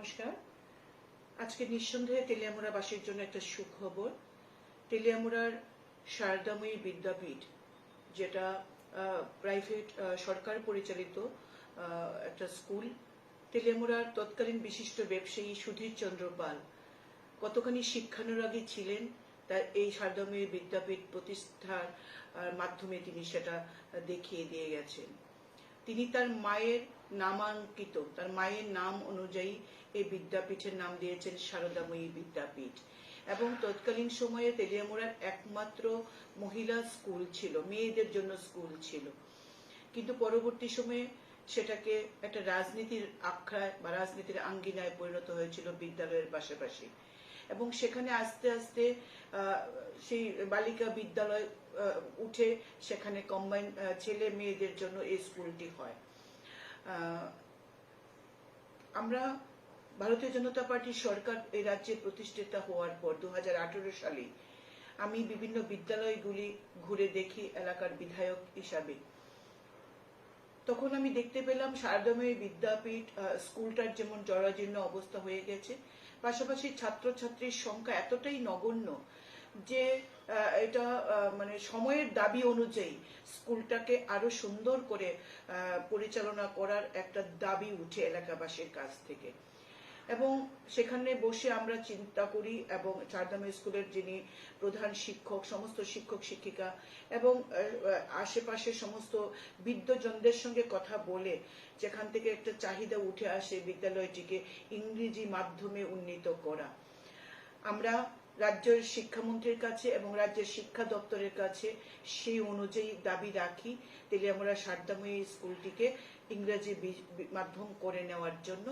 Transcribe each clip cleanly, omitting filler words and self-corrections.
নমস্কার। আজকে নিঃসন্দেহে তেলিয়ামুড়াবাসীর জন্য একটা সুখবর। তেলিয়ামুড়ার শারদাময়ী বিদ্যাপীঠ, যেটা প্রাইভেট সরকার পরিচালিত একটা স্কুল, তেলিয়ামুড়ার তৎকালীন বিশিষ্ট ব্যবসায়ী সুধীর চন্দ্র পাল কতখানি শিক্ষানুরাগী ছিলেন তার এই শারদাময়ী বিদ্যাপীঠ প্রতিষ্ঠার মাধ্যমে তিনি সেটা দেখিয়ে দিয়ে গেছেন। তিনি তার মায়ের নামাঙ্কিত, তার মায়ের নাম অনুযায়ী এই বিদ্যাপীঠের নাম দিয়েছেন শারদাময়ী বিদ্যাপীঠ, এবং তৎকালীন সময়ে তেলিয়ামুড়ার একমাত্র মহিলা স্কুল ছিল, মেয়েদের জন্য স্কুল ছিল। কিন্তু পরবর্তী সময়ে সেটাকে একটা রাজনীতির আখড়ায় বা রাজনীতির আঙ্গিনায় পরিণত হয়েছিল বিদ্যালয়ের পাশাপাশি, এবং সেখানে আস্তে আস্তে সেই বালিকা বিদ্যালয় উঠে সেখানে কম্বাইন ছেলে মেয়েদের জন্য এই স্কুলটি হয়। আমরা ভারতীয় জনতা পার্টির সরকার এই রাজ্যে প্রতিষ্ঠিত হওয়ার পর 2018 সালে আমি বিভিন্ন বিদ্যালয়গুলি ঘুরে দেখি এলাকার বিধায়ক হিসাবে। তখন আমি দেখতে পেলাম শারদাময়ী বিদ্যাপীঠ স্কুলটার যেমন জরাজীর্ণ অবস্থা হয়ে গেছে, পাশাপাশি ছাত্রছাত্রীর সংখ্যা এতটাই নগণ্য যে এটা মানে সময়ের দাবি অনুযায়ী স্কুলটাকে আরো সুন্দর করে পরিচালনা করার একটা দাবি উঠে এলাকাবাসীর কাছ থেকে। এবং সেখানে বসে আমরা চিন্তা করি, এবং শারদাময়ী স্কুলের যিনি প্রধান শিক্ষক, সমস্ত শিক্ষক শিক্ষিকা এবং আশেপাশের সমস্ত বিদ্যজনদের সঙ্গে কথা বলে যেখান থেকে একটা চাহিদা উঠে আসে বিদ্যালয়টিকে ইংরেজি মাধ্যমে উন্নীত করা। আমরা রাজ্যের শিক্ষামন্ত্রীর কাছে এবং রাজ্যের শিক্ষা দপ্তরের কাছে সেই অনুযায়ী দাবি রাখি তেলিয়ামুড়া শারদাময়ী স্কুলটিকে ইংরেজি মাধ্যম করে নেওয়ার জন্য,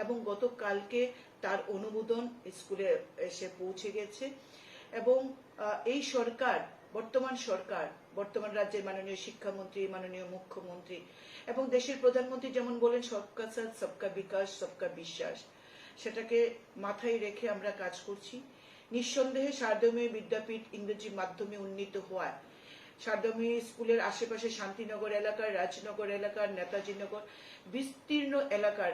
এবং গতকালকে তার অনুমোদন স্কুলে এসে পৌঁছে গেছে। এবং এই সরকার, বর্তমান রাজ্যের মাননীয় শিক্ষামন্ত্রী, মাননীয় মুখ্যমন্ত্রী এবং দেশের প্রধানমন্ত্রী যেমন বলেন সবকা সাথ সবকা বিকাশ সবকা বিশ্বাস, সেটাকে মাথায় রেখে আমরা কাজ করছি। নিঃসন্দেহে শারদাময়ী বিদ্যাপীঠ ইংরেজি মাধ্যমে উন্নীত হওয়ায় শারদাময়ী স্কুলের আশেপাশে শান্তিনগর এলাকার, রাজনগর এলাকার, নেতাজিনগর বিস্তীর্ণ এলাকার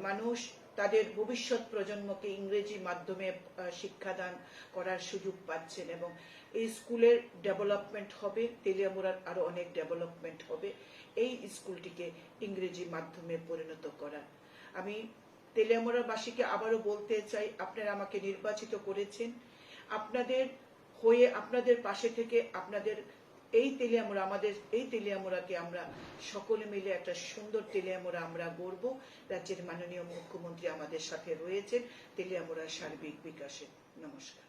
মানুষ তাদের ভবিষ্যৎ প্রজন্মকে ইংরেজি মাধ্যমে শিক্ষাদান করার সুযোগ পাচ্ছেন, এবং এই স্কুলের ডেভেলপমেন্ট হবে, তেলিয়ামুড়ার আরো অনেক ডেভেলপমেন্ট হবে এই স্কুলটিকে ইংরেজি মাধ্যমে পরিণত করার। আমি তেলিয়ামুড়াবাসীকে আবারও বলতে চাই, আপনারা আমাকে নির্বাচিত করেছেন, আপনাদের হয়ে, আপনাদের পাশে থেকে আপনাদের এই তেলিয়ামুড়া, আমাদের এই তেলিয়ামুড়াকে আমরা সকলে মিলে একটা সুন্দর তেলিয়ামুড়া আমরা গড়ব। রাজ্যের মাননীয় মুখ্যমন্ত্রী আমাদের সাথে রয়েছেন তেলিয়ামুড়ার সার্বিক বিকাশে। নমস্কার।